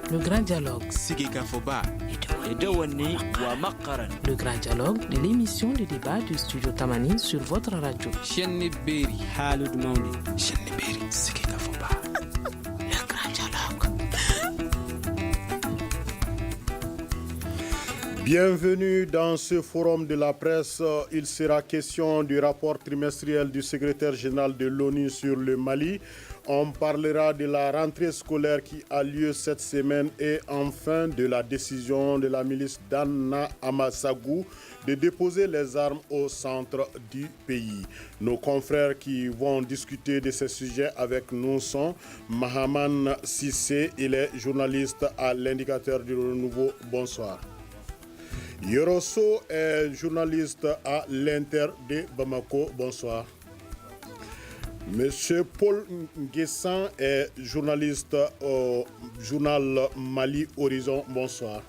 Le grand dialogue. Le grand dialogue de l'émission de débat du studio Tamani sur votre radio. Le grand dialogue. Bienvenue dans ce forum de la presse. Il sera question du rapport trimestriel du secrétaire général de l'ONU sur le Mali. On parlera de la rentrée scolaire qui a lieu cette semaine et enfin de la décision de la milice d'Anna Amassagou de déposer les armes au centre du pays. Nos confrères qui vont discuter de ces sujets avec nous sont Mahaman Sissé, il est journaliste à l'Indicateur du Renouveau. Bonsoir. Yoroso est journaliste à l'Inter de Bamako. Bonsoir. Monsieur Paul Nguessan est journaliste au journal Mali Horizon. Bonsoir.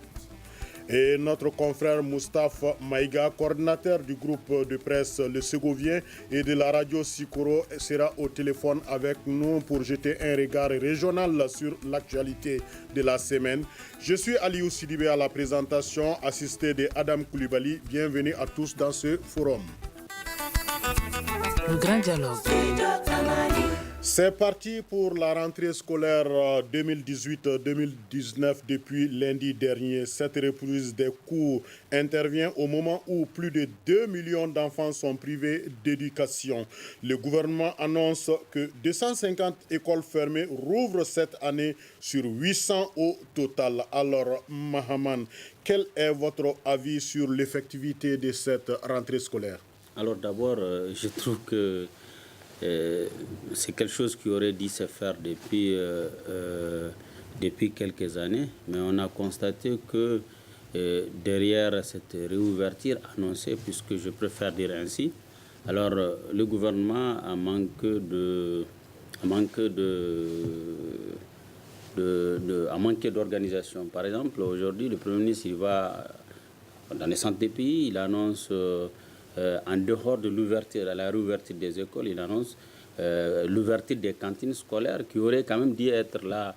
Et notre confrère Moustapha Maïga, coordinateur du groupe de presse Le Ségovien et de la radio Sikoro, sera au téléphone avec nous pour jeter un regard régional sur l'actualité de la semaine. Je suis Aliou Sidibé à la présentation, assisté de Adam Koulibaly. Bienvenue à tous dans ce forum. Le grand dialogue. C'est parti pour la rentrée scolaire 2018-2019 depuis lundi dernier. Cette reprise des cours intervient au moment où plus de 2 millions d'enfants sont privés d'éducation. Le gouvernement annonce que 250 écoles fermées rouvrent cette année sur 800 au total. Alors, Mahaman, quel est votre avis sur l'effectivité de cette rentrée scolaire? Alors d'abord, je trouve que c'est quelque chose qui aurait dû se faire depuis quelques années, mais on a constaté que derrière cette réouverture annoncée, puisque je préfère dire ainsi, alors le gouvernement a manqué d'organisation. Par exemple, aujourd'hui, le Premier ministre il va dans les centres des pays, il annonce en dehors de l'ouverture, à la réouverture des écoles, il annonce l'ouverture des cantines scolaires qui auraient quand même dû être là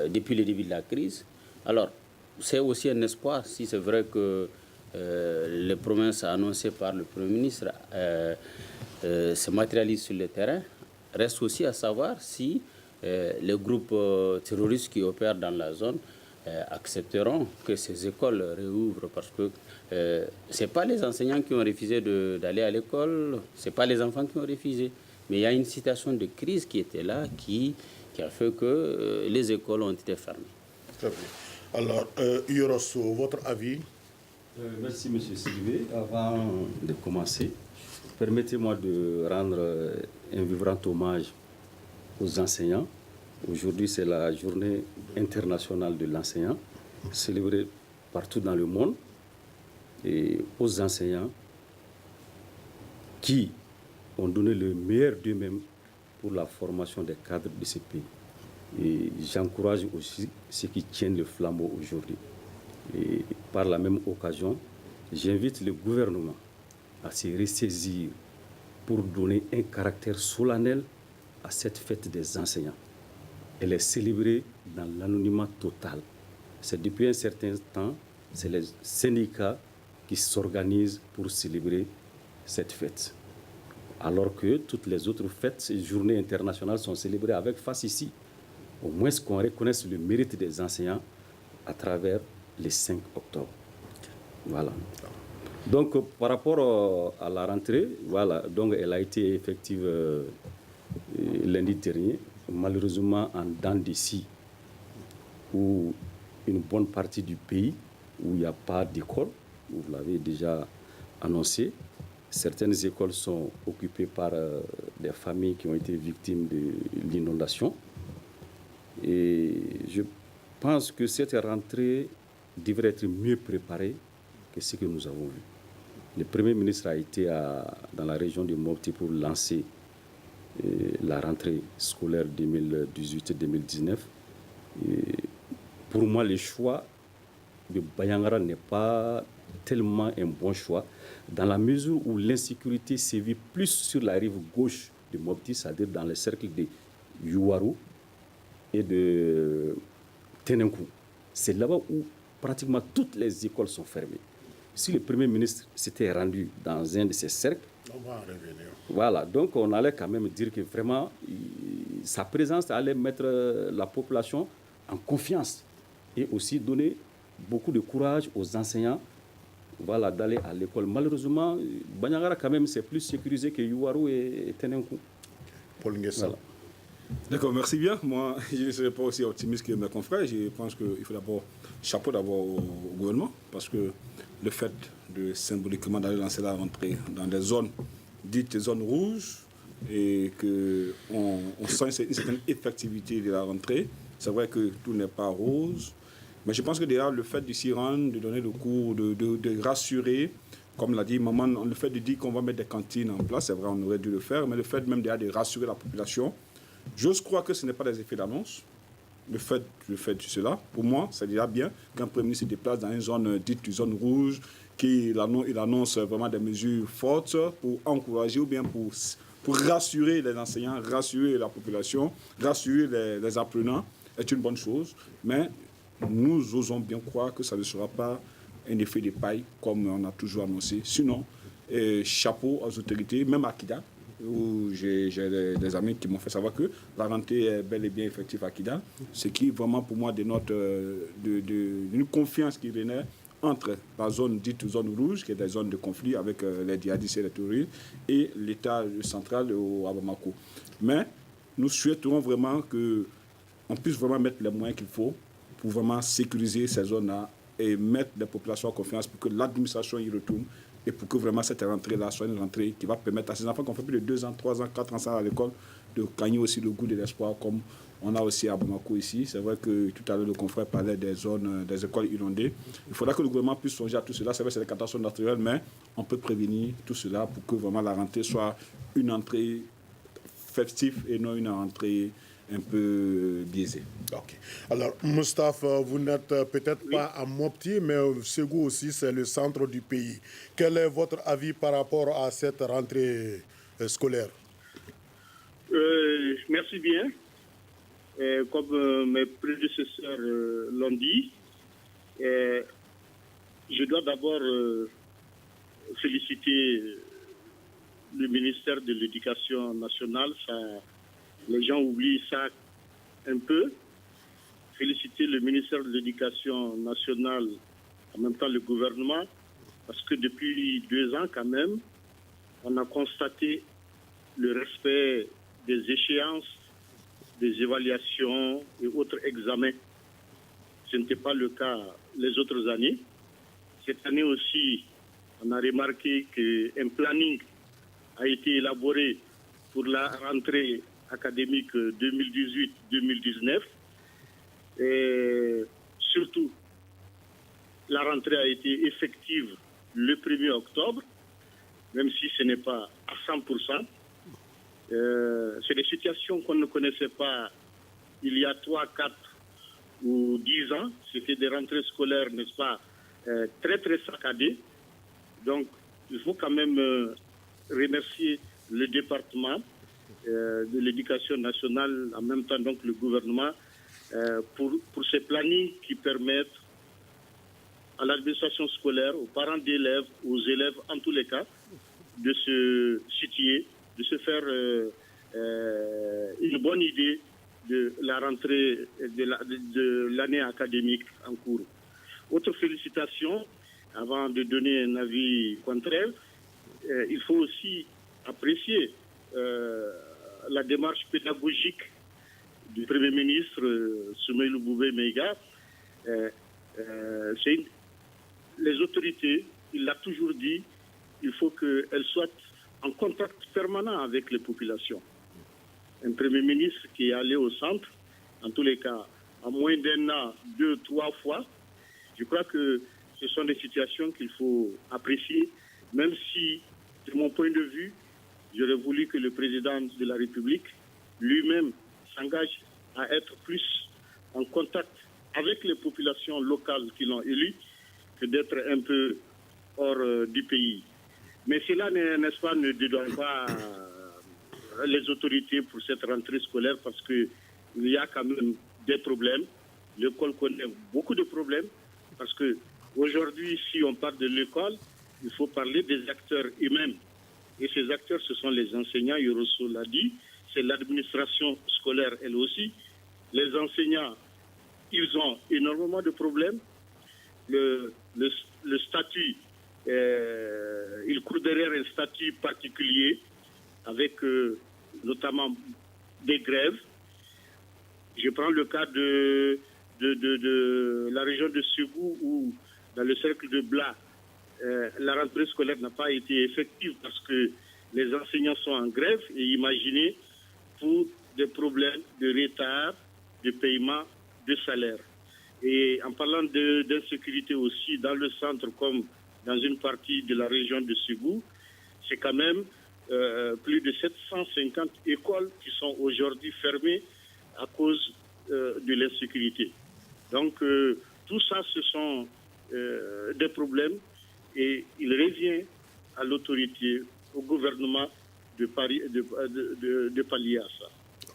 depuis le début de la crise. Alors, c'est aussi un espoir, si c'est vrai que les promesses annoncées par le Premier ministre se matérialisent sur le terrain. Reste aussi à savoir si les groupes terroristes qui opèrent dans la zone accepteront que ces écoles réouvrent, parce que ce n'est pas les enseignants qui ont refusé d'aller à l'école, ce n'est pas les enfants qui ont refusé, mais il y a une situation de crise qui était là, qui a fait que les écoles ont été fermées. Très bien. Alors, Yoroso, votre avis? Merci M. Sylvé. Avant de commencer, permettez-moi de rendre un vibrant hommage aux enseignants. Aujourd'hui, c'est la journée internationale de l'enseignant, célébrée partout dans le monde, et aux enseignants qui ont donné le meilleur d'eux-mêmes pour la formation des cadres de ce pays. Et j'encourage aussi ceux qui tiennent le flambeau aujourd'hui. Et par la même occasion, j'invite le gouvernement à se ressaisir pour donner un caractère solennel à cette fête des enseignants. Elle est célébrée dans l'anonymat total. C'est depuis un certain temps, c'est les syndicats qui s'organisent pour célébrer cette fête. Alors que toutes les autres fêtes, ces journées internationales sont célébrées avec face ici. Au moins qu'on reconnaisse le mérite des enseignants à travers les 5 octobre. Voilà. Donc, par rapport à la rentrée, voilà, donc elle a été effective lundi dernier. Malheureusement, en dents d'ici, où une bonne partie du pays, où il n'y a pas d'école, vous l'avez déjà annoncé, certaines écoles sont occupées par des familles qui ont été victimes de l'inondation. Et je pense que cette rentrée devrait être mieux préparée que ce que nous avons vu. Le Premier ministre a été dans la région de Mopti pour lancer la rentrée scolaire 2018-2019. Pour moi, le choix de Bayangara n'est pas tellement un bon choix, dans la mesure où l'insécurité sévit plus sur la rive gauche de Mopti, c'est-à-dire dans le cercle de Youarou et de Tenenkou. C'est là-bas où pratiquement toutes les écoles sont fermées. Si le Premier ministre s'était rendu dans un de ces cercles, on va en revenir. Voilà, donc on allait quand même dire que vraiment, sa présence allait mettre la population en confiance et aussi donner beaucoup de courage aux enseignants, voilà, d'aller à l'école. Malheureusement, Banyagara quand même c'est plus sécurisé que Yuwaru et Tenenkou. Paul Nguessa. Voilà. D'accord, merci bien. Moi, je ne serai pas aussi optimiste que mes confrères. Je pense qu'il faut d'abord, chapeau d'abord au gouvernement, parce que le fait de symboliquement d'aller lancer la rentrée dans des zones dites zones rouges et qu'on sent une certaine effectivité de la rentrée. C'est vrai que tout n'est pas rose, mais je pense que déjà le fait de s'y rendre, de donner le cours, de rassurer, comme l'a dit Maman, le fait de dire qu'on va mettre des cantines en place, c'est vrai, on aurait dû le faire, mais le fait même déjà de rassurer la population, j'ose croire que ce n'est pas des effets d'annonce. Le fait de cela, pour moi, c'est déjà bien qu'un Premier ministre se déplace dans une zone dite zone rouge, qu'il annonce vraiment des mesures fortes pour encourager ou bien pour rassurer les enseignants, rassurer la population, rassurer les apprenants, est une bonne chose. Mais nous osons bien croire que ça ne sera pas un effet de paille comme on a toujours annoncé. Sinon, chapeau aux autorités, même à Kida, où j'ai des amis qui m'ont fait savoir que la rentrée est bel et bien effective à Kida, ce qui vraiment pour moi dénote d'une confiance qui renaît entre la zone dite zone rouge, qui est des zones de conflit avec les djihadistes et les terroristes, et l'État central à Bamako. Mais nous souhaiterons vraiment qu'on puisse vraiment mettre les moyens qu'il faut pour vraiment sécuriser ces zones-là et mettre les populations en confiance pour que l'administration y retourne et pour que vraiment cette rentrée-là soit une rentrée qui va permettre à ces enfants qui ont fait plus de 2 ans, 3 ans, 4 ans à l'école de gagner aussi le goût de l'espoir comme on a aussi à Bamako ici. C'est vrai que tout à l'heure le confrère parlait des zones, des écoles inondées. Il faudra que le gouvernement puisse songer à tout cela. C'est vrai que c'est des catastrophes naturelles, mais on peut prévenir tout cela pour que vraiment la rentrée soit une entrée festive et non une rentrée un peu biaisée. Ok. Alors, Moustapha, vous n'êtes peut-être pas à Mopti, mais Ségou aussi, c'est le centre du pays. Quel est votre avis par rapport à cette rentrée scolaire? Merci bien. Comme mes prédécesseurs l'ont dit, je dois d'abord féliciter le ministère de l'Éducation nationale. Les gens oublient ça un peu. Féliciter le ministère de l'Éducation nationale, en même temps le gouvernement, parce que depuis 2 ans quand même, on a constaté le respect des échéances, des évaluations et autres examens. Ce n'était pas le cas les autres années. Cette année aussi, on a remarqué qu'un planning a été élaboré pour la rentrée académique 2018-2019. Et surtout, la rentrée a été effective le 1er octobre, même si ce n'est pas à 100%. C'est des situations qu'on ne connaissait pas il y a 3, 4 ou 10 ans. C'était des rentrées scolaires, n'est-ce pas, très, très saccadées. Donc, il faut quand même remercier le département de l'éducation nationale, en même temps donc le gouvernement, pour ces plannings qui permettent à l'administration scolaire, aux parents d'élèves, aux élèves en tous les cas, de se situer, de se faire une bonne idée de la rentrée de l'année académique en cours. Autre félicitation, avant de donner un avis contraire, il faut aussi apprécier la démarche pédagogique du Premier ministre Soumaïlou Boubé Meiga. Les autorités, il l'a toujours dit, il faut qu'elles soient en contact permanent avec les populations. Un Premier ministre qui est allé au centre, en tous les cas, en moins d'1 an, 2, 3 fois, je crois que ce sont des situations qu'il faut apprécier, même si, de mon point de vue, j'aurais voulu que le président de la République lui-même s'engage à être plus en contact avec les populations locales qui l'ont élu que d'être un peu hors du pays. Mais cela, n'est-ce pas, ne dédouane pas les autorités pour cette rentrée scolaire parce qu'il y a quand même des problèmes. l'école connaît beaucoup de problèmes parce que aujourd'hui, si on parle de l'école, il faut parler des acteurs eux-mêmes. Et ces acteurs, ce sont les enseignants, Yorosso l'a dit, c'est l'administration scolaire elle aussi. Les enseignants, ils ont énormément de problèmes. Le statut, il court derrière un statut particulier avec notamment des grèves. Je prends le cas de la région de Ségou où, dans le cercle de Blas, la rentrée scolaire n'a pas été effective parce que les enseignants sont en grève. Et imaginez, pour des problèmes de retard, de paiement, de salaire. Et en parlant d'insécurité aussi, dans le centre comme dans une partie de la région de Ségou, c'est quand même plus de 750 écoles qui sont aujourd'hui fermées à cause de l'insécurité. Donc tout ça, ce sont des problèmes et il revient à l'autorité, au gouvernement de pallier à ça.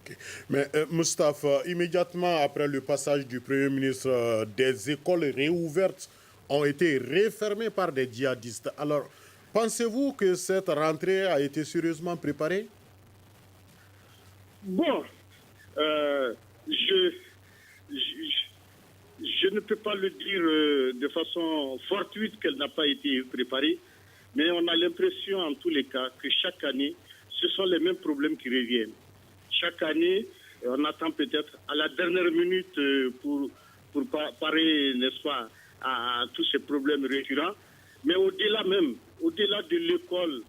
Okay. Mais Moustapha, immédiatement après le passage du Premier ministre, des écoles réouvertes ont été refermées par des djihadistes. Alors, pensez-vous que cette rentrée a été sérieusement préparée? Bon, je ne peux pas le dire de façon fortuite qu'elle n'a pas été préparée, mais on a l'impression en tous les cas que chaque année, ce sont les mêmes problèmes qui reviennent. Chaque année, on attend peut-être à la dernière minute pour parer, n'est-ce pas, à tous ces problèmes récurrents. Mais au-delà de l'école,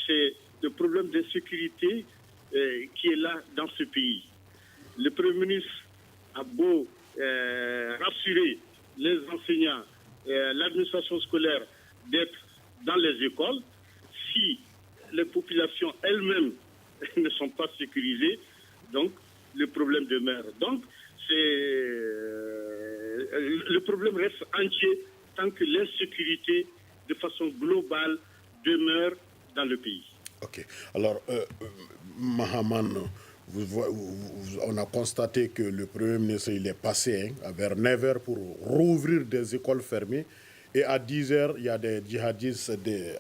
c'est le problème d'insécurité qui est là dans ce pays. Le Premier ministre a beau rassurer les enseignants, l'administration scolaire d'être dans les écoles, si les populations elles-mêmes ne sont pas sécurisées, donc le problème demeure. Donc le problème reste entier tant que l'insécurité de façon globale demeure dans le pays. Ok. Alors, Mahaman, on a constaté que le Premier ministre il est passé vers 9h pour rouvrir des écoles fermées. Et à 10h, il y a des djihadistes,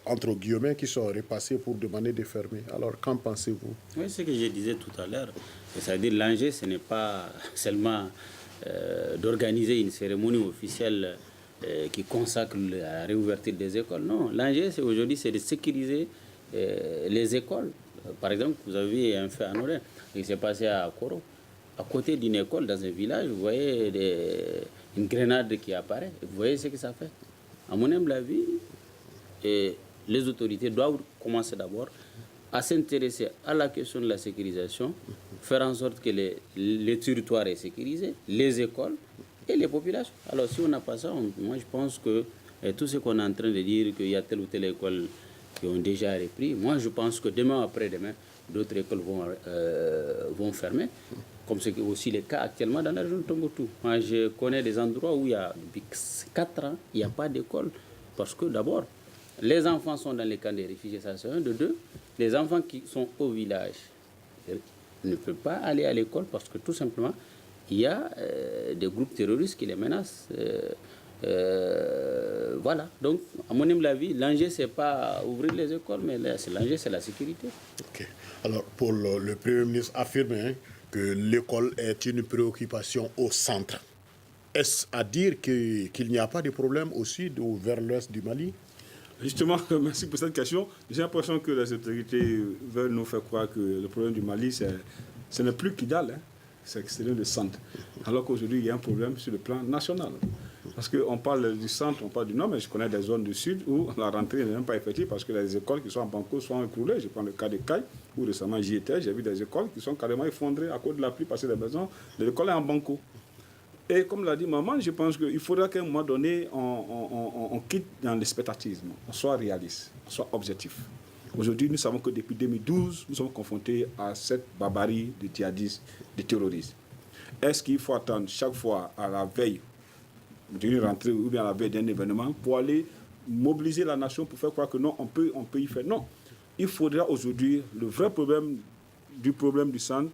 entre guillemets, qui sont repassés pour demander de fermer. Alors, qu'en pensez-vous? Oui, c'est ce que je disais tout à l'heure. C'est-à-dire l'enjeu, ce n'est pas seulement d'organiser une cérémonie officielle qui consacre la réouverture des écoles. Non, l'enjeu, aujourd'hui, c'est de sécuriser les écoles. Par exemple, vous avez un fait anodin qui s'est passé à Koro. À côté d'une école, dans un village, vous voyez une grenade qui apparaît. Vous voyez ce que ça fait. À mon humble avis, les autorités doivent commencer d'abord à s'intéresser à la question de la sécurisation, faire en sorte que les territoires soient sécurisés, les écoles et les populations. Alors si on n'a pas ça, moi je pense que tout ce qu'on est en train de dire, qu'il y a telle ou telle école qui ont déjà repris, moi je pense que demain après-demain, d'autres écoles vont fermer, comme c'est aussi le cas actuellement dans la région de Tombouctou. Moi, je connais des endroits où il y a depuis 4 ans, il n'y a pas d'école. Parce que d'abord, les enfants sont dans les camps des réfugiés, ça c'est un. De deux, les enfants qui sont au village ne peuvent pas aller à l'école parce que tout simplement, il y a des groupes terroristes qui les menacent. Voilà. Donc, à mon humble avis, l'enjeu, ce n'est pas ouvrir les écoles, mais l'enjeu, c'est la sécurité. Ok. Alors, pour le Premier ministre affirme que l'école est une préoccupation au centre. Est-ce à dire qu'il n'y a pas de problème au sud ou vers l'ouest du Mali? Justement, merci pour cette question. J'ai l'impression que les autorités veulent nous faire croire que le problème du Mali, ce n'est plus Kidal, c'est le centre. Alors qu'aujourd'hui, il y a un problème sur le plan national. Parce qu'on parle du centre, on parle du nord, mais je connais des zones du sud où la rentrée n'est même pas effective parce que les écoles qui sont en banco sont écroulées. Je prends le cas de Caille, où récemment j'y étais, j'ai vu des écoles qui sont carrément effondrées à cause de la pluie parce que les maisons de l'école est en banco. Et comme l'a dit maman, je pense qu'il faudra qu'à un moment donné, on quitte dans l'expectatisme, on soit réaliste, on soit objectif. Aujourd'hui, nous savons que depuis 2012, nous sommes confrontés à cette barbarie de djihadistes, de terroristes. Est-ce qu'il faut attendre chaque fois à la veille d'une rentrée ou bien à la veille d'un événement pour aller mobiliser la nation pour faire croire que non, on peut y faire? Non. Il faudra aujourd'hui, le vrai problème du centre,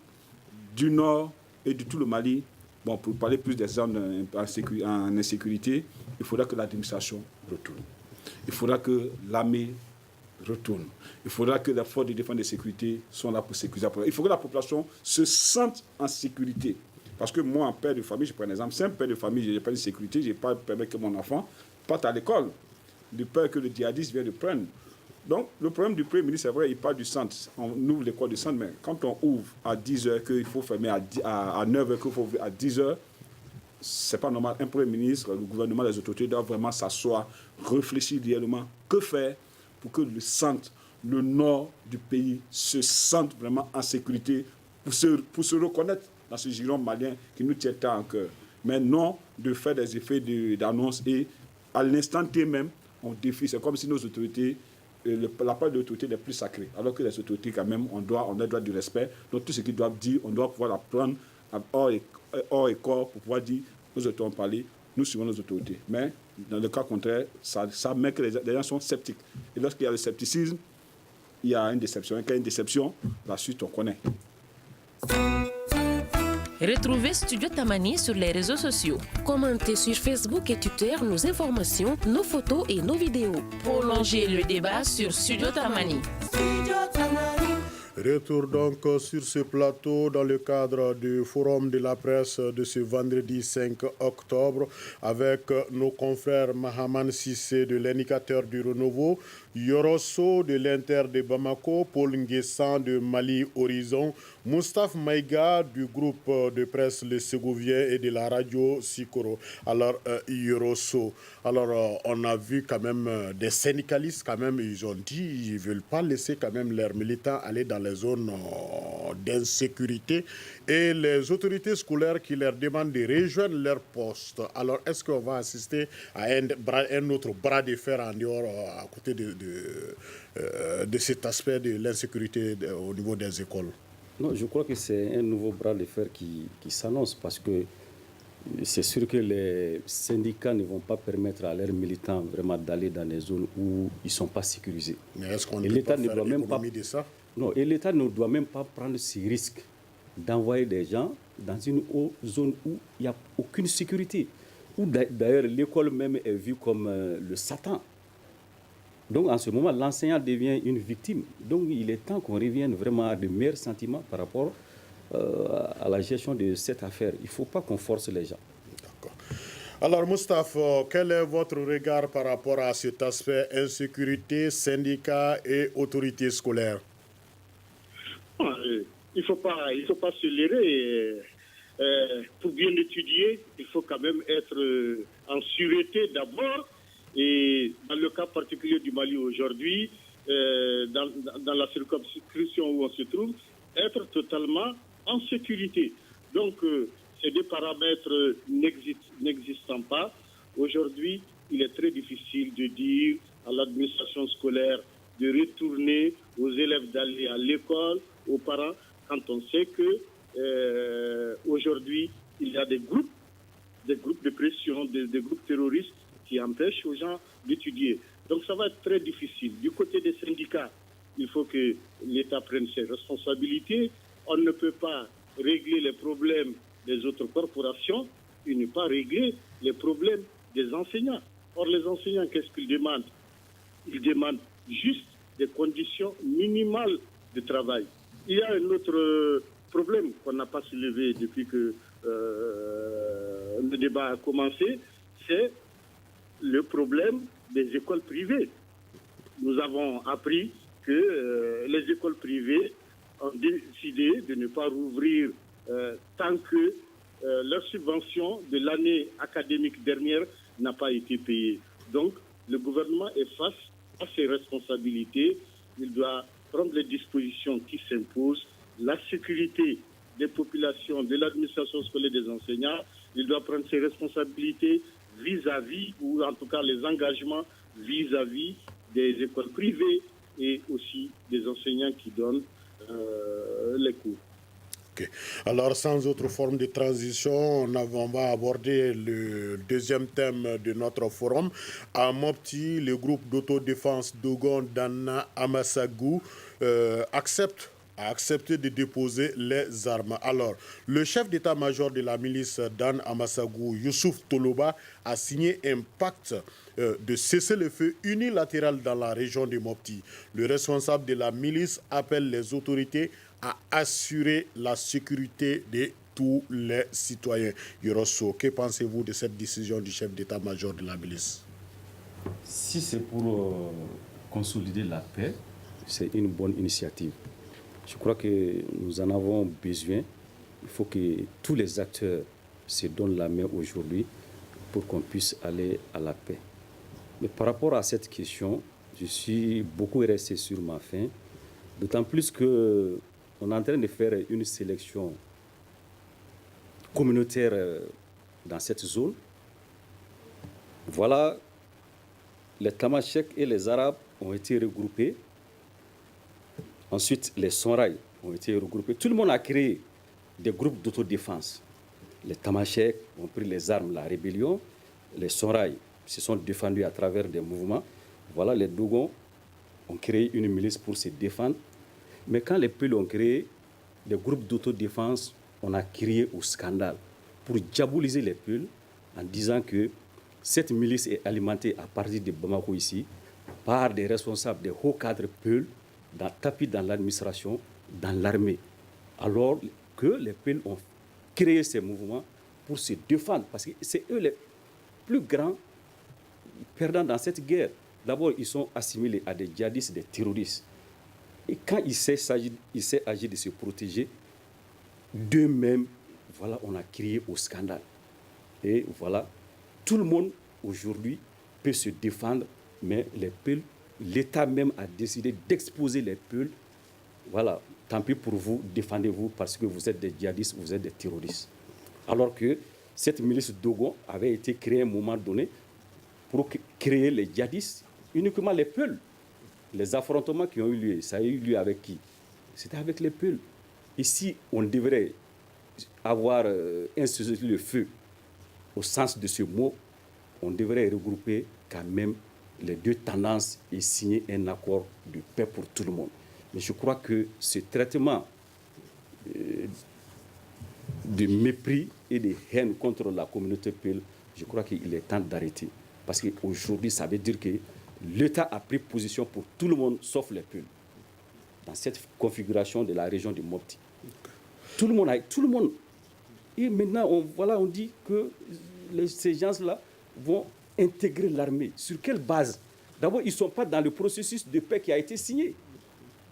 du nord et de tout le Mali, Bon, pour parler plus des zones en insécurité, il faudra que l'administration retourne. Il faudra que l'armée retourne. Il faudra que les forces de défense et de sécurité soient là pour sécuriser. Il faut que la population se sente en sécurité. Parce que moi, un père de famille, je prends un exemple, c'est un père de famille, je n'ai pas de sécurité, je n'ai pas permis que mon enfant parte à l'école. De peur que le djihadiste vienne le prendre. Donc, le problème du Premier ministre, c'est vrai, il parle du centre. On ouvre l'école du centre, mais quand on ouvre à 10h, qu'il faut fermer à 9h, qu'il faut ouvrir à 10h, c'est pas normal. Un Premier ministre, le gouvernement, les autorités doivent vraiment s'asseoir, réfléchir réellement. Que faire pour que le centre, le nord du pays se sente vraiment en sécurité, pour se reconnaître dans ce giron malien qui nous tient tant en cœur. Mais non de faire des effets d'annonce et à l'instant T même, on défie. C'est comme si nos autorités, la part de l'autorité n'est plus sacrée. Alors que les autorités, quand même, on a droit du respect. Donc tout ce qu'ils doivent dire, on doit pouvoir la prendre hors et corps pour pouvoir dire, nos autorités ont parlé, nous suivons nos autorités. Mais dans le cas contraire, ça met que les gens sont sceptiques. Et lorsqu'il y a le scepticisme, il y a une déception. Et quand il y a une déception, la suite, on connaît. Retrouvez Studio Tamani sur les réseaux sociaux. Commentez sur Facebook et Twitter nos informations, nos photos et nos vidéos. Prolongez le débat sur Studio Tamani. Retour donc sur ce plateau dans le cadre du forum de la presse de ce vendredi 5 octobre avec nos confrères Mahaman Sissé de l'Indicateur du Renouveau, Yorosso de l'Inter de Bamako, Paul Nguessan de Mali Horizon, Moustapha Maïga du groupe de presse Le Ségouvien et de la radio Sikoro. Alors, Yorosso, on a vu quand même des syndicalistes, quand même, ils ont dit ils ne veulent pas laisser quand même leurs militants aller dans les zones d'insécurité et les autorités scolaires qui leur demandent de rejoindre leur poste. Alors, est-ce qu'on va assister à un autre bras de fer en dehors, à côté de cet aspect de l'insécurité au niveau des écoles? Non, je crois que c'est un nouveau bras de fer qui s'annonce parce que c'est sûr que les syndicats ne vont pas permettre à leurs militants vraiment d'aller dans des zones où ils ne sont pas sécurisés. Mais est-ce qu'on ne peut pas faire l'économie de ça? Non, et l'État ne doit même pas prendre ce risque d'envoyer des gens dans une zone où il n'y a aucune sécurité. Où d'ailleurs l'école même est vue comme le Satan. Donc en ce moment, l'enseignant devient une victime. Donc il est temps qu'on revienne vraiment à de meilleurs sentiments par rapport à la gestion de cette affaire. Il ne faut pas qu'on force les gens. D'accord. Alors Moustapha, quel est votre regard par rapport à cet aspect insécurité, syndicats et autorités scolaires? Il ne faut pas se leurrer. Pour bien étudier, il faut quand même être en sûreté d'abord. Et dans le cas particulier du Mali aujourd'hui, dans la circonscription où on se trouve, être totalement en sécurité. Donc, ces deux paramètres n'existant pas, aujourd'hui, il est très difficile de dire à l'administration scolaire de retourner, aux élèves d'aller à l'école, aux parents, quand on sait que aujourd'hui, il y a des groupes de pression, des groupes terroristes qui empêchent aux gens d'étudier. Donc ça va être très difficile. Du côté des syndicats, il faut que l'État prenne ses responsabilités. On ne peut pas régler les problèmes des autres corporations et ne pas régler les problèmes des enseignants. Or, les enseignants, qu'est-ce qu'ils demandent? Ils demandent juste des conditions minimales de travail. Il y a un autre problème qu'on n'a pas soulevé depuis que le débat a commencé, c'est le problème des écoles privées. Nous avons appris que les écoles privées ont décidé de ne pas rouvrir tant que leur subvention de l'année académique dernière n'a pas été payée. Donc, le gouvernement est face à ses responsabilités. Il doit prendre les dispositions qui s'imposent. La sécurité des populations, de l'administration scolaire des enseignants, il doit prendre ses responsabilités vis-à-vis, ou en tout cas les engagements vis-à-vis des écoles privées et aussi des enseignants qui donnent les cours. Okay. Alors, sans autre forme de transition, on va aborder le deuxième thème de notre forum. À Mopti, le groupe d'autodéfense Dogon Dana Amasagou accepte a accepté de déposer les armes. Alors, le chef d'état-major de la milice Dan Amassagou, Youssouf Toloba, a signé un pacte de cessez-le-feu unilatéral dans la région de Mopti. Le responsable de la milice appelle les autorités à assurer la sécurité de tous les citoyens. Yorosso, que pensez-vous de cette décision du chef d'état-major de la milice? Si c'est pour consolider la paix, c'est une bonne initiative. Je crois que nous en avons besoin. Il faut que tous les acteurs se donnent la main aujourd'hui pour qu'on puisse aller à la paix. Mais par rapport à cette question, je suis beaucoup resté sur ma faim, d'autant plus qu'on est en train de faire une sélection communautaire dans cette zone. Voilà, les Tamasheks et les Arabes ont été regroupés. Ensuite, les Sonraï ont été regroupés. Tout le monde a créé des groupes d'autodéfense. Les Tamasheks ont pris les armes, la rébellion. Les Sonraï se sont défendus à travers des mouvements. Voilà, les Dogons ont créé une milice pour se défendre. Mais quand les Peuls ont créé des groupes d'autodéfense, on a crié au scandale pour diaboliser les Peuls en disant que cette milice est alimentée à partir de Bamako ici par des responsables des hauts cadres Peuls tapis dans l'administration, dans l'armée. Alors que les Peuls ont créé ces mouvements pour se défendre parce que c'est eux les plus grands perdants dans cette guerre. D'abord, ils sont assimilés à des djihadistes, des terroristes. Et quand il s'agit de se protéger, d'eux-mêmes, voilà, on a crié au scandale. Et voilà, tout le monde aujourd'hui peut se défendre, mais les Peuls, l'État même a décidé d'exposer les Peuls. Voilà, tant pis pour vous, défendez-vous parce que vous êtes des djihadistes, vous êtes des terroristes. Alors que cette milice Dogon avait été créée à un moment donné pour créer les djihadistes, uniquement les Peuls. Les affrontements qui ont eu lieu, ça a eu lieu avec qui? C'était avec les Peuls. Ici, on devrait avoir institué le feu au sens de ce mot. On devrait regrouper quand même les deux tendances et signer un accord de paix pour tout le monde. Mais je crois que ce traitement de mépris et de haine contre la communauté Peul, je crois qu'il est temps d'arrêter. Parce qu'aujourd'hui, ça veut dire que l'État a pris position pour tout le monde, sauf les Peuls, dans cette configuration de la région de Mopti. Tout le monde. Et maintenant, on dit que ces gens-là vont intégrer l'armée. Sur quelle base? D'abord, ils ne sont pas dans le processus de paix qui a été signé.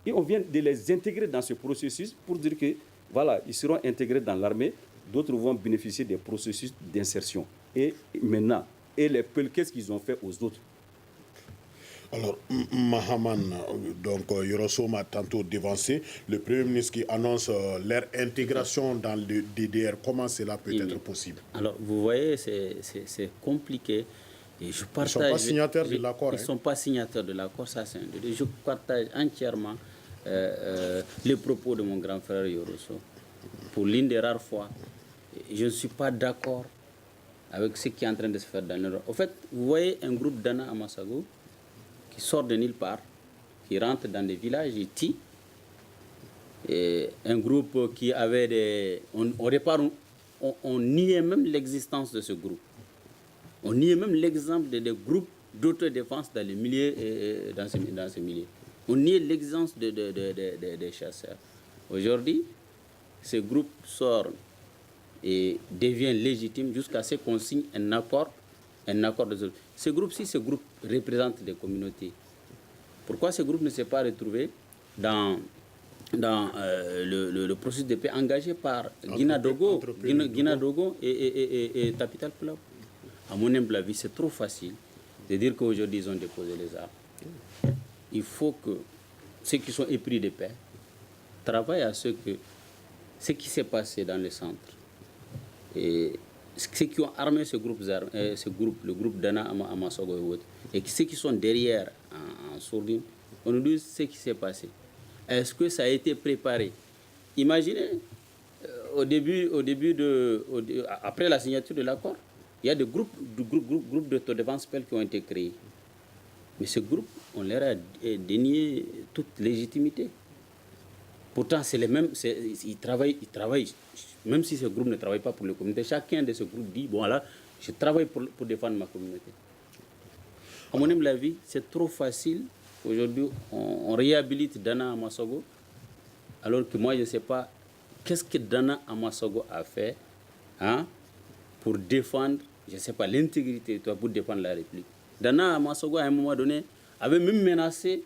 Et on vient de les intégrer dans ce processus pour dire que, voilà, ils seront intégrés dans l'armée. D'autres vont bénéficier des processus d'insertion. Et maintenant, et les Peuls, qu'est-ce qu'ils ont fait aux autres? Alors, Mahaman, donc Yorosso m'a tantôt dévancé, le Premier ministre qui annonce leur intégration dans le DDR. Comment cela peut être possible? Alors, vous voyez, c'est compliqué. Et je partage, ils ne sont pas signataires de l'accord. Ils ne sont pas signataires de l'accord, ça c'est un. Je partage entièrement les propos de mon grand frère Yorosso. Pour l'une des rares fois, je ne suis pas d'accord avec ce qui est en train de se faire dans l'Europe. En fait, vous voyez un groupe d'Anna Amasago qui sort de nulle part, qui rentre dans des villages, il tue. Et un groupe qui avait des... On niait même l'existence de ce groupe. On niait même l'exemple des groupes d'autodéfense dans les milieux, dans ces milieux. On niait l'existence des chasseurs. Aujourd'hui, ce groupe sort et devient légitime jusqu'à ce qu'on signe un accord de... Ce groupe-ci, ce groupe représente des communautés. Pourquoi ce groupe ne s'est pas retrouvé dans le processus de paix engagé par Guina Dogo et Tapital Club? À mon humble avis, c'est trop facile de dire qu'aujourd'hui, ils ont déposé les armes. Il faut que ceux qui sont épris de paix travaillent à ce qui s'est passé dans le centre. Et ceux qui ont armé ce groupe, le groupe d'Anna Amasogo et autres, et ceux qui sont derrière en sourdine, on nous dit ce qui s'est passé. Est-ce que ça a été préparé? Imaginez, après la signature de l'accord, il y a des groupes d'autodéfense qui ont été créés. Mais ces groupes, on leur a dénié toute légitimité. Pourtant, c'est les mêmes, ils travaillent, même si ce groupe ne travaille pas pour les communautés, chacun de ce groupe dit, bon là, je travaille pour défendre ma communauté. À mon humble avis, c'est trop facile. Aujourd'hui, on réhabilite Dana Amasogo, alors que moi, je ne sais pas qu'est-ce que Dana Amasogo a fait pour défendre, je ne sais pas, l'intégrité, pour défendre la République. Dana Amasogo, à un moment donné, avait même menacé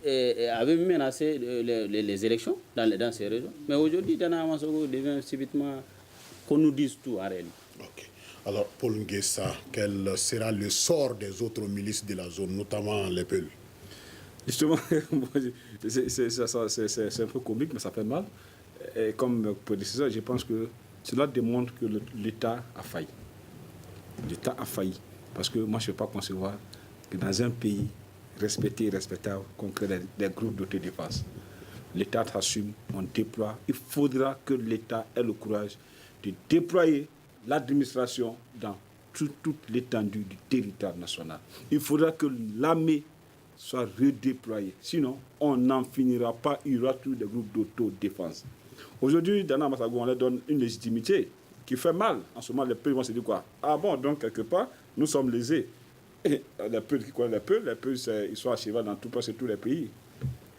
les élections dans ces régions. Mais aujourd'hui, Dana Amasogo devient subitement qu'on nous dise tout en réalité. Okay. Alors, Paul Nguessa, quel sera le sort des autres milices de la zone, notamment les Peuls? Justement, c'est un peu comique, mais ça fait mal. Et comme prédécesseur, je pense que cela démontre que l'État a failli. L'État a failli. Parce que moi, je ne peux pas concevoir que dans un pays respecté et respectable, qu'on crée des groupes d'autodéfense. L'État s'assume, on déploie. Il faudra que l'État ait le courage de déployer l'administration dans toute l'étendue du territoire national. Il faudra que l'armée soit redéployée. Sinon, on n'en finira pas. Il y aura tous des groupes d'autodéfense. Aujourd'hui, Dana Amasogo, on leur donne une légitimité qui fait mal. En ce moment, les peuples vont se dire quoi? Ah bon, donc quelque part, nous sommes lésés. Et les peuples qui connaissent les peuples, ils sont à cheval dans presque tous les pays.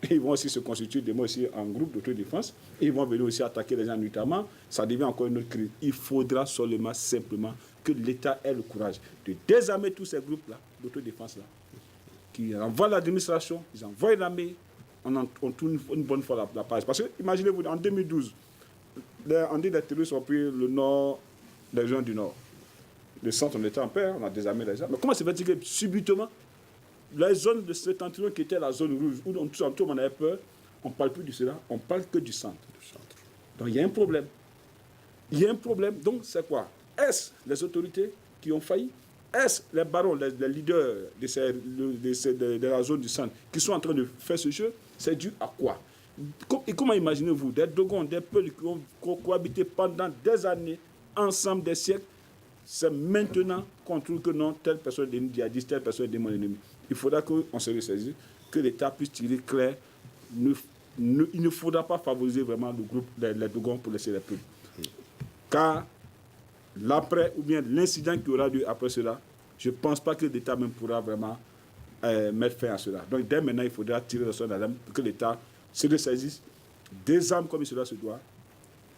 Et ils vont aussi se constituer des mots aussi en groupe d'autodéfense. Et ils vont venir aussi attaquer les gens nuitamment. Ça devient encore une autre crise. Il faudra seulement, simplement, que l'État ait le courage de désarmer tous ces groupes-là, d'autodéfense-là, qui envoient l'administration, ils envoient l'armée, on tourne une bonne fois la page. Parce que, imaginez-vous, en 2012, les terroristes ont pris le nord, les régions du nord. Le centre, on était en paix, on a désarmé les gens. Mais comment c'est fait que subitement, la zone de septentrion qui était la zone rouge, où on avait peur, on ne parle plus de cela, on ne parle que du centre. Donc il y a un problème. Il y a un problème. Donc c'est quoi? Est-ce les autorités qui ont failli? Est-ce les barons, les leaders de la zone du centre qui sont en train de faire ce jeu? C'est dû à quoi? Et comment imaginez-vous des Dogons, des peuples qui ont cohabité pendant des années, ensemble, des siècles? C'est maintenant qu'on trouve que non, telle personne est djihadiste, telle personne est mon ennemi. Il faudra qu'on se ressaisisse, que l'État puisse tirer clair. Il ne faudra pas favoriser vraiment le groupe des Dogons pour laisser les peuples. Car l'après, ou bien l'incident qui aura lieu après cela, je ne pense pas que l'État même pourra vraiment mettre fin à cela. Donc dès maintenant, il faudra tirer le son d'alarme pour que l'État se ressaisisse, désarme comme cela se doit,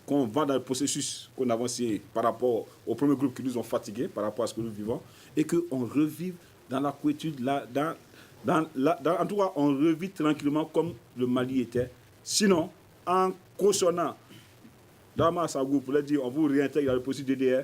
qu'on va dans le processus qu'on a avancé par rapport au premier groupe qui nous ont fatigués, par rapport à ce que nous vivons, et qu'on revive dans la quiétude, en tout cas, on revive tranquillement comme le Mali était. Sinon, en cautionnant Dama Amasogo pour leur dire on vous réintègre dans le processus DDR,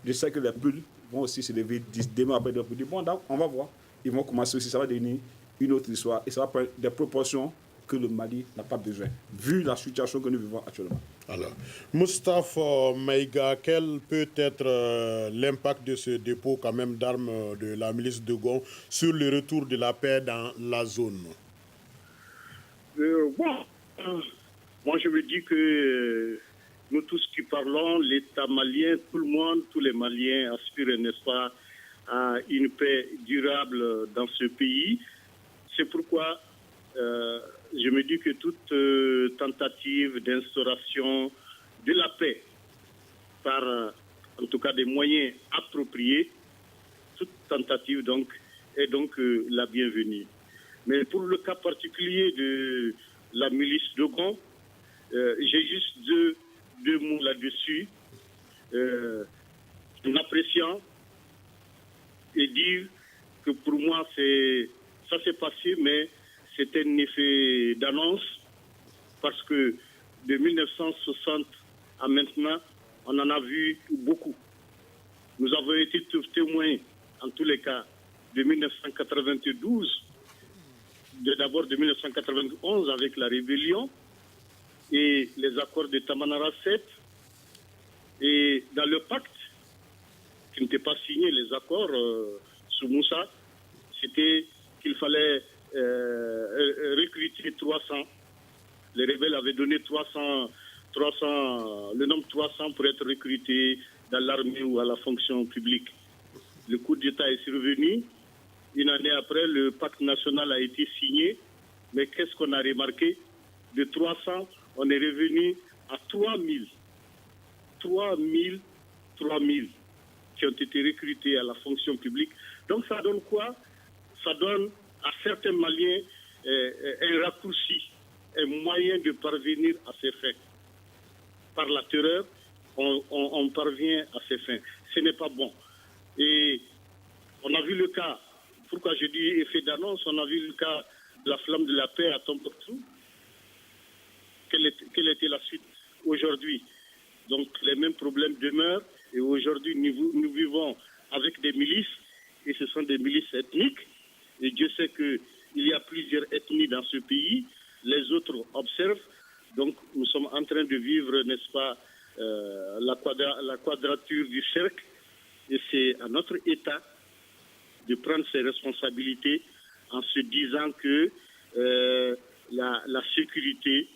je sais que les peuples vont aussi se lever demain après pour dire bon, on va voir. Ils vont commencer aussi, ça va devenir une autre histoire et ça va prendre des proportions que le Mali n'a pas besoin, vu la situation que nous vivons actuellement. Alors, Moustapha Maïga, quel peut être l'impact de ce dépôt quand même d'armes de la milice de Gon sur le retour de la paix dans la zone? Moi je me dis que nous tous qui parlons, l'État malien, tout le monde, tous les Maliens aspirent, n'est-ce pas, à une paix durable dans ce pays. C'est pourquoi je me dis que toute tentative d'instauration de la paix par, en tout cas, des moyens appropriés, toute tentative donc est donc la bienvenue. Mais pour le cas particulier de la milice de Gon, j'ai juste deux mots là-dessus, en appréciant et dire que pour moi ça s'est passé, mais c'est un effet d'annonce parce que de 1960 à maintenant, on en a vu beaucoup. Nous avons été témoins, en tous les cas, de 1992, d'abord de 1991 avec la rébellion et les accords de Tamanara 7. Et dans le pacte, qui n'était pas signé, les accords sous Moussa, c'était qu'il fallait recruter 300. Les rebelles avaient donné 300, le nombre 300 pour être recrutés dans l'armée ou à la fonction publique. Le coup d'État est survenu. Une année après, le pacte national a été signé. Mais qu'est-ce qu'on a remarqué? de 300, on est revenu à 3000. 3000 qui ont été recrutés à la fonction publique. Donc ça donne quoi? Ça donne à certains Maliens un raccourci, un moyen de parvenir à ses fins. Par la terreur, on parvient à ses fins. Ce n'est pas bon. Et on a vu le cas, pourquoi je dis effet d'annonce, on a vu le cas de la flamme de la paix à Tombouctou. Quelle était la suite aujourd'hui? Donc les mêmes problèmes demeurent et aujourd'hui nous vivons avec des milices et ce sont des milices ethniques et Dieu sait qu'il y a plusieurs ethnies dans ce pays, les autres observent, donc nous sommes en train de vivre, n'est-ce pas, la quadrature du cercle et c'est à notre État de prendre ses responsabilités en se disant que la sécurité,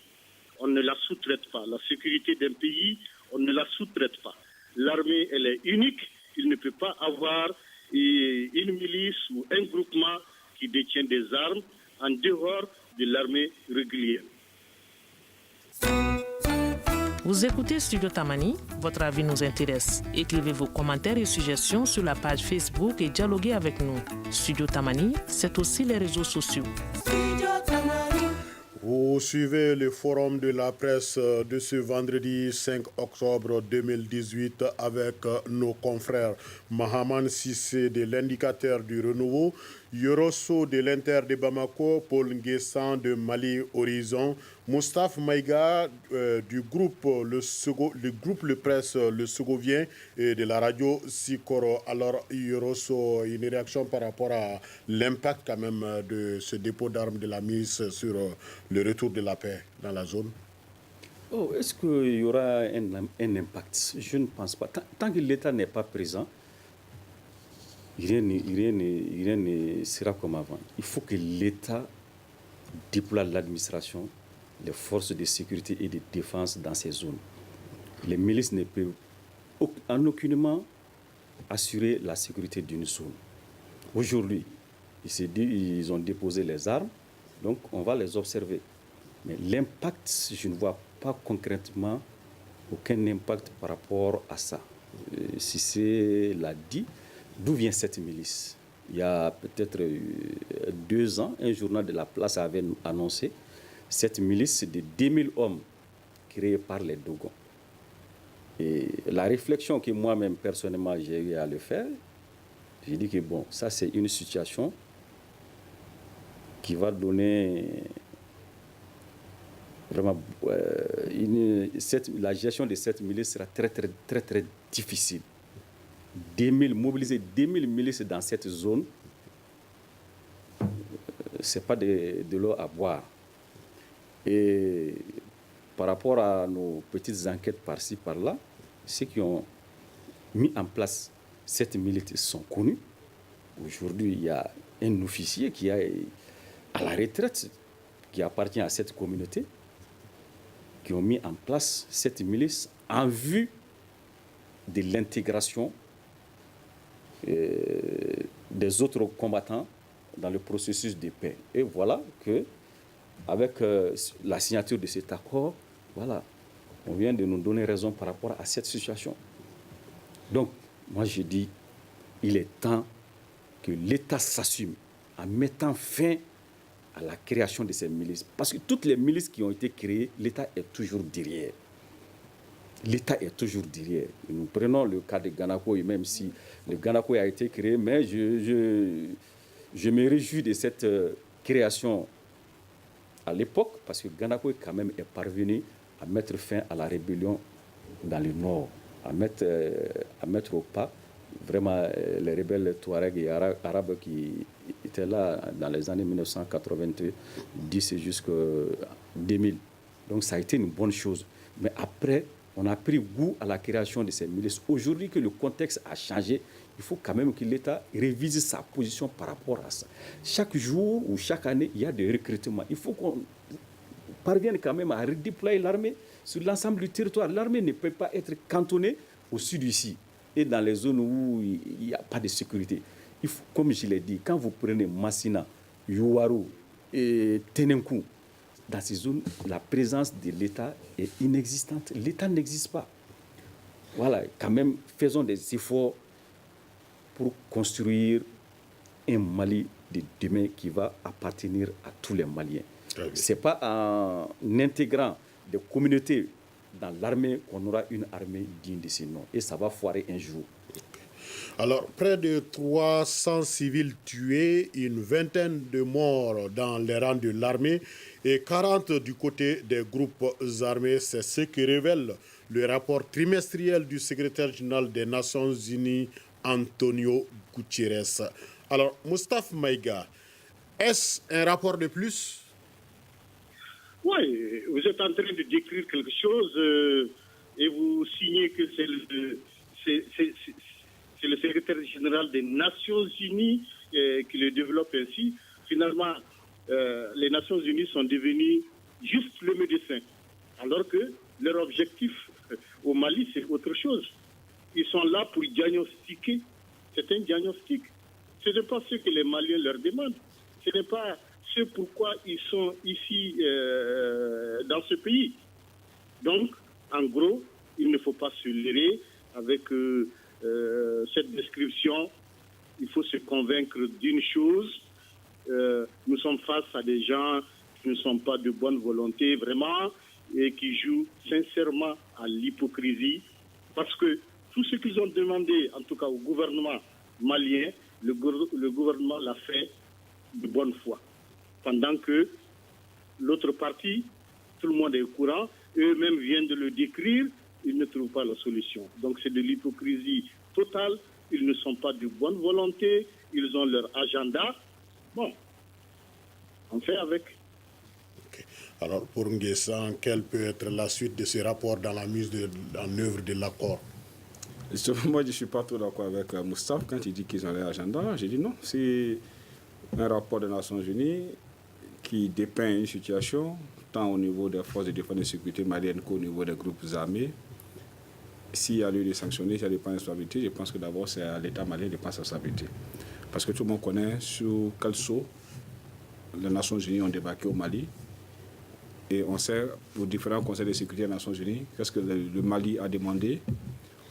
on ne la sous-traite pas. La sécurité d'un pays, on ne la sous-traite pas. L'armée, elle est unique. Il ne peut pas avoir une milice ou un groupement qui détient des armes en dehors de l'armée régulière. Vous écoutez Studio Tamani, votre avis nous intéresse. Écrivez vos commentaires et suggestions sur la page Facebook et dialoguez avec nous. Studio Tamani, c'est aussi les réseaux sociaux. Vous suivez le forum de la presse de ce vendredi 5 octobre 2018 avec nos confrères Mahaman Sissé de l'Indicateur du Renouveau, Yorosso de l'Inter de Bamako, Paul Nguessan de Mali Horizon, Moustapha Maïga du groupe Le Presse Le Segovien et de la radio Sikoro. Alors Yorosso, une réaction par rapport à l'impact quand même de ce dépôt d'armes de la milice sur le retour de la paix dans la zone? Est-ce qu'il y aura un impact? Je ne pense pas. Tant que l'État n'est pas présent, rien ne sera comme avant. Il faut que l'État déploie l'administration, les forces de sécurité et de défense dans ces zones. Les milices ne peuvent en aucunement assurer la sécurité d'une zone. Aujourd'hui, ils ont déposé les armes, donc on va les observer. Mais l'impact, je ne vois pas concrètement aucun impact par rapport à ça. Si c'est l'a dit, d'où vient cette milice? Il y a peut-être 2 ans, un journal de la place avait annoncé cette milice de 2000 hommes créés par les Dogons. Et la réflexion que moi-même, personnellement, j'ai eu à le faire, j'ai dit que bon, ça c'est une situation qui va donner vraiment... la gestion de cette milice sera très, très, très, très difficile. Mobiliser 2000 milices dans cette zone, ce n'est pas de l'eau à boire. Et par rapport à nos petites enquêtes par-ci, par-là, ceux qui ont mis en place cette milice sont connus. Aujourd'hui, il y a un officier qui est à la retraite, qui appartient à cette communauté, qui ont mis en place cette milice en vue de l'intégration des autres combattants dans le processus de paix. Et voilà que, avec la signature de cet accord, voilà, on vient de nous donner raison par rapport à cette situation. Donc, moi je dis, il est temps que l'État s'assume en mettant fin à la création de ces milices. Parce que toutes les milices qui ont été créées, l'État est toujours derrière. L'État est toujours derrière. Nous prenons le cas de Ganakoy, même si le Ganakoy a été créé, mais je me réjouis de cette création à l'époque, parce que Ganakoy quand même est parvenu à mettre fin à la rébellion dans le nord, à mettre au pas vraiment les rebelles Touaregs et Arabes qui étaient là dans les années 1990 jusqu'à 2000. Donc ça a été une bonne chose. Mais après, on a pris goût à la création de ces milices. Aujourd'hui que le contexte a changé, il faut quand même que l'État révise sa position par rapport à ça. Chaque jour ou chaque année, il y a des recrutements. Il faut qu'on parvienne quand même à redéployer l'armée sur l'ensemble du territoire. L'armée ne peut pas être cantonnée au sud ici et dans les zones où il n'y a pas de sécurité. Il faut, comme je l'ai dit, quand vous prenez Massina, Youarou et Tenenkou, dans ces zones, la présence de l'État est inexistante. L'État n'existe pas. Voilà, quand même, faisons des efforts pour construire un Mali de demain qui va appartenir à tous les Maliens. Ce n'est pas en intégrant des communautés dans l'armée qu'on aura une armée digne de ce nom. Et ça va foirer un jour. Alors, près de 300 civils tués, une vingtaine de morts dans les rangs de l'armée et 40 du côté des groupes armés. C'est ce que révèle le rapport trimestriel du secrétaire général des Nations Unies, Antonio Guterres. Alors, Moustapha Maïga, est-ce un rapport de plus? Oui, vous êtes en train de décrire quelque chose et vous signez que c'est le secrétaire général des Nations Unies qui le développe ainsi. Finalement, les Nations Unies sont devenues juste le médecin, alors que leur objectif au Mali, c'est autre chose. Ils sont là pour diagnostiquer. C'est un diagnostic. Ce n'est pas ce que les Maliens leur demandent. Ce n'est pas ce pourquoi ils sont ici dans ce pays. Donc, en gros, il ne faut pas se leurrer avec cette description. Il faut se convaincre d'une chose. Nous sommes face à des gens qui ne sont pas de bonne volonté, vraiment, et qui jouent sincèrement à l'hypocrisie. Parce que tout ce qu'ils ont demandé, en tout cas au gouvernement malien, le gouvernement l'a fait de bonne foi. Pendant que l'autre partie, tout le monde est au courant, eux-mêmes viennent de le décrire, ils ne trouvent pas la solution. Donc c'est de l'hypocrisie totale, ils ne sont pas de bonne volonté, ils ont leur agenda. Bon, on fait avec. Okay. Alors pour Nguessan, quelle peut être la suite de ce rapport dans la mise en œuvre de l'accord? Moi, je ne suis pas trop d'accord avec Moustapha quand il dit qu'ils ont leur agenda. J'ai dit non, c'est un rapport des Nations Unies qui dépeint une situation tant au niveau des forces de défense et de sécurité maliennes qu'au niveau des groupes armés. S'il y a lieu de sanctionner, s'il y a des points de responsabilité, je pense que d'abord c'est à l'État malien de prendre sa responsabilité. Parce que tout le monde connaît sur quel saut les Nations Unies ont débarqué au Mali. Et on sait, aux différents conseils de sécurité des Nations Unies, qu'est-ce que le Mali a demandé.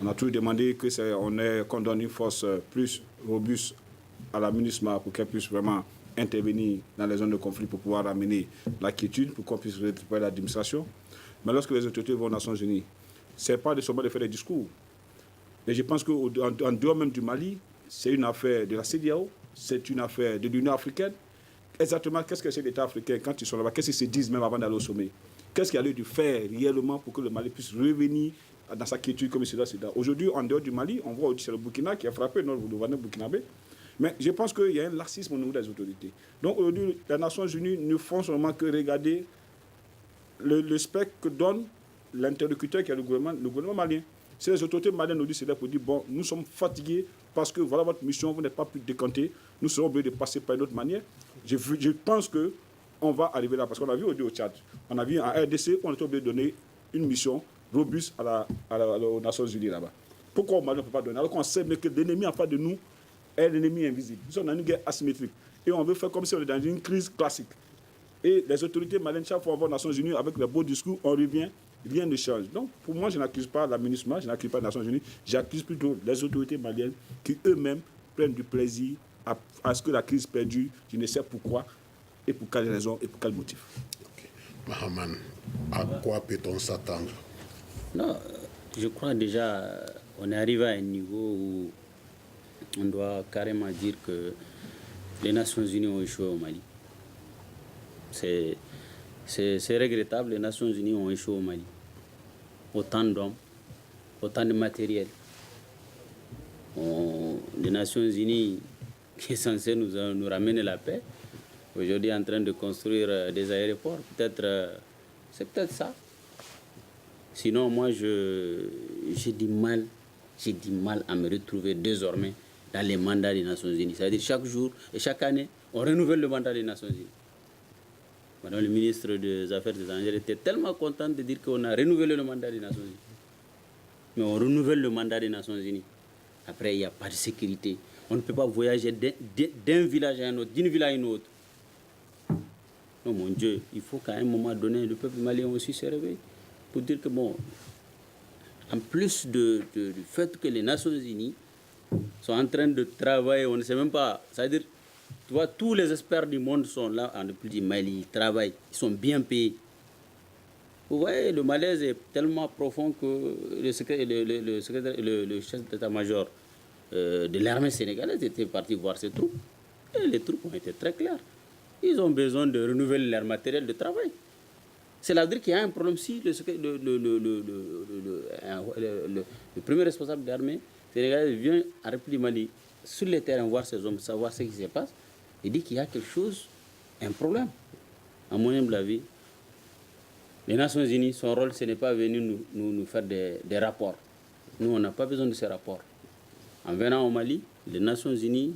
On a toujours demandé qu'on donne une force plus robuste à la MINUSMA pour qu'elle puisse vraiment intervenir dans les zones de conflit pour pouvoir amener la quiétude, pour qu'on puisse récupérer l'administration. Mais lorsque les autorités vont aux Nations Unies, ce n'est pas seulement de faire des discours. Et je pense qu'en dehors même du Mali, c'est une affaire de la CEDEAO, c'est une affaire de l'Union africaine. Exactement, qu'est-ce que c'est l'État africain quand ils sont là-bas? Qu'est-ce qu'ils se disent même avant d'aller au sommet? Qu'est-ce qu'il y a lieu de faire réellement pour que le Mali puisse revenir dans sa quiétude comme cela? Aujourd'hui, en dehors du Mali, on voit aussi le Burkina qui a frappé notre gouvernement burkinabé. Mais je pense qu'il y a un laxisme au niveau des autorités. Donc aujourd'hui, les Nations Unies ne font seulement que regarder le spectre que donne l'interlocuteur qui est le gouvernement malien. Si les autorités maliennes nous disent, c'est là pour dire, bon, nous sommes fatigués parce que voilà votre mission, vous n'êtes pas plus décanté, nous serons obligés de passer par une autre manière. Je pense qu'on va arriver là, parce qu'on a vu au Tchad, on a vu en RDC, on était obligé de donner une mission robuste aux Nations Unies là-bas. Pourquoi au Mali on ne peut pas donner? Alors qu'on sait que l'ennemi en face de nous est l'ennemi invisible. Nous sommes dans une guerre asymétrique. Et on veut faire comme si on était dans une crise classique. Et les autorités maliennes, chaque fois on va aux Nations Unies avec les beaux discours, on revient, rien ne change. Donc pour moi, je n'accuse pas la MINUSMA, je n'accuse pas les Nations Unies, j'accuse plutôt les autorités maliennes qui eux-mêmes prennent du plaisir à ce que la crise perdure, je ne sais pourquoi, et pour quelle raison, et pour quel motif. Okay. Mahaman, à quoi peut-on s'attendre? Non, je crois déjà on est arrivé à un niveau où on doit carrément dire que les Nations Unies ont échoué au Mali. C'est regrettable, les Nations Unies ont échoué au Mali. Autant d'hommes, autant de matériel. Les Nations Unies, qui est censée nous ramener la paix, aujourd'hui en train de construire des aéroports, c'est peut-être ça. Sinon, moi, j'ai du mal à me retrouver désormais dans les mandats des Nations Unies. C'est-à-dire chaque jour et chaque année, on renouvelle le mandat des Nations Unies. Madame le ministre des Affaires étrangères était tellement contente de dire qu'on a renouvelé le mandat des Nations Unies. Mais on renouvelle le mandat des Nations Unies. Après, il n'y a pas de sécurité. On ne peut pas voyager d'un village à un autre, d'une ville à une autre. Non, mon Dieu, il faut qu'à un moment donné, le peuple malien aussi se réveille pour dire que, bon, en plus du fait que les Nations Unies sont en train de travailler, on ne sait même pas, c'est-à-dire, tu vois, tous les experts du monde sont là, depuis du Mali, ils travaillent, ils sont bien payés. Vous voyez, le malaise est tellement profond que le chef d'état-major de l'armée sénégalaise était parti voir ses troupes. Et les troupes ont été très claires. Ils ont besoin de renouveler leur matériel de travail. C'est-à-dire qu'il y a un problème si le premier responsable de l'armée sénégalaise vient en République du Mali sur le terrain voir ses hommes, savoir ce qui se passe, il dit qu'il y a quelque chose, un problème. À mon humble avis, les Nations Unies, son rôle, ce n'est pas venir nous faire des rapports. Nous, on n'a pas besoin de ces rapports. En venant au Mali, les Nations Unies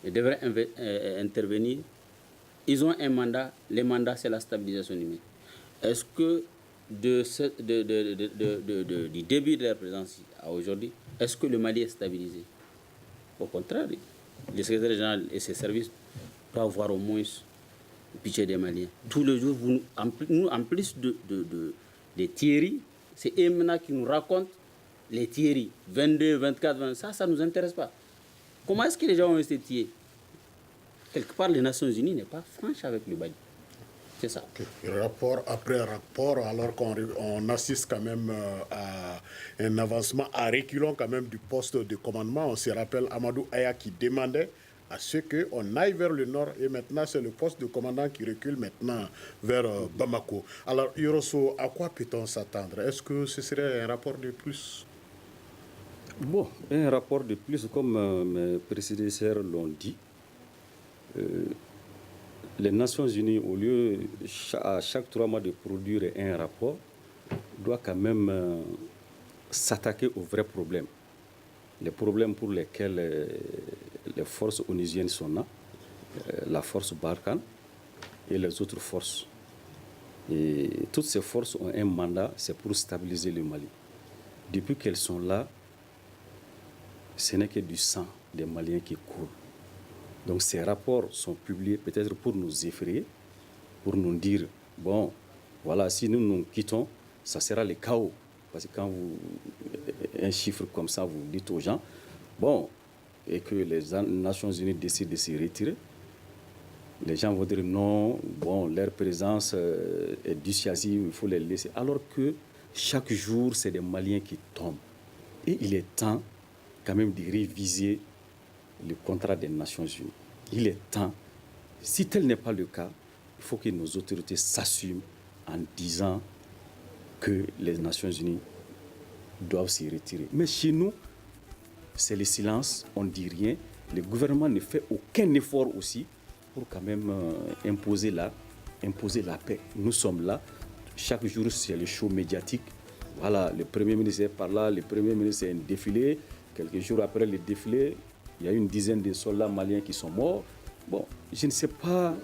devraient intervenir. Ils ont un mandat. Le mandat, c'est la stabilisation humaine. Est-ce que du début de la présidence à aujourd'hui, est-ce que le Mali est stabilisé? Au contraire, le secrétaire général et ses services doivent avoir au moins pitié des Maliens. Tous les jours, nous, en plus des Thierry, c'est eux maintenant qui nous racontent les Thierry. 22, 24, 25, ça ne nous intéresse pas. Comment est-ce que les gens ont été tués? Quelque part, les Nations Unies n'est pas franche avec le Mali. C'est ça. Okay. Rapport après rapport, alors qu'on assiste quand même à un avancement à reculons quand même du poste de commandement. On se rappelle Amadou Aya qui demandait à ce qu'on aille vers le nord et maintenant c'est le poste de commandant qui recule maintenant vers Bamako. Alors Yoroso, à quoi peut-on s'attendre? Est-ce que ce serait un rapport de plus? Bon, un rapport de plus, comme mes prédécesseurs l'ont dit. Les Nations Unies, au lieu à chaque 3 mois de produire un rapport, doivent quand même s'attaquer aux vrais problèmes. Les problèmes pour lesquels les forces onusiennes sont là, la force Barkhane et les autres forces. Et toutes ces forces ont un mandat, c'est pour stabiliser le Mali. Depuis qu'elles sont là, ce n'est que du sang des Maliens qui coule. Donc ces rapports sont publiés peut-être pour nous effrayer, pour nous dire, bon, voilà, si nous nous quittons, ça sera le chaos. Parce que quand un chiffre comme ça, vous dites aux gens, bon, et que les Nations Unies décident de se retirer, les gens vont dire non, bon, leur présence est dissuasive, il faut les laisser. Alors que chaque jour, c'est des Maliens qui tombent. Et il est temps quand même de réviser le contrat des Nations Unies. Il est temps, si tel n'est pas le cas, il faut que nos autorités s'assument en disant que les Nations Unies doivent se retirer. Mais chez nous, c'est le silence, on ne dit rien. Le gouvernement ne fait aucun effort aussi pour quand même imposer la paix. Nous sommes là, chaque jour c'est le show médiatique. Voilà, le Premier ministre est par là, le Premier ministre est un défilé. Quelques jours après le défilé, il y a une dizaine de soldats maliens qui sont morts. Bon, je ne sais pas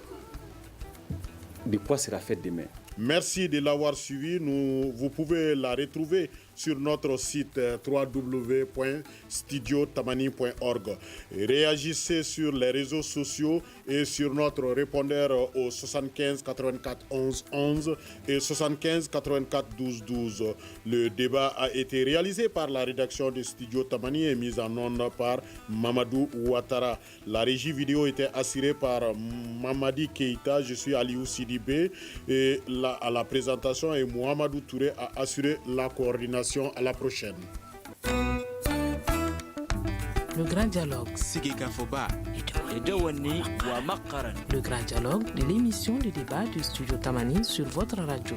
de quoi sera fait demain. Merci de l'avoir suivi. Vous pouvez la retrouver sur notre site www.studiotamani.org. Réagissez sur les réseaux sociaux et sur notre répondeur au 75 84 11 11 et 75 84 12 12. Le débat a été réalisé par la rédaction de Studio Tamani et mise en onde par Mamadou Ouattara. La régie vidéo était assurée par Mamadi Keïta. Je suis Aliou Sidibé et à la présentation et Mohamedou Touré a assuré la coordination. À la prochaine. Le grand dialogue. Le grand dialogue de l'émission de débat du Studio Tamani sur votre radio.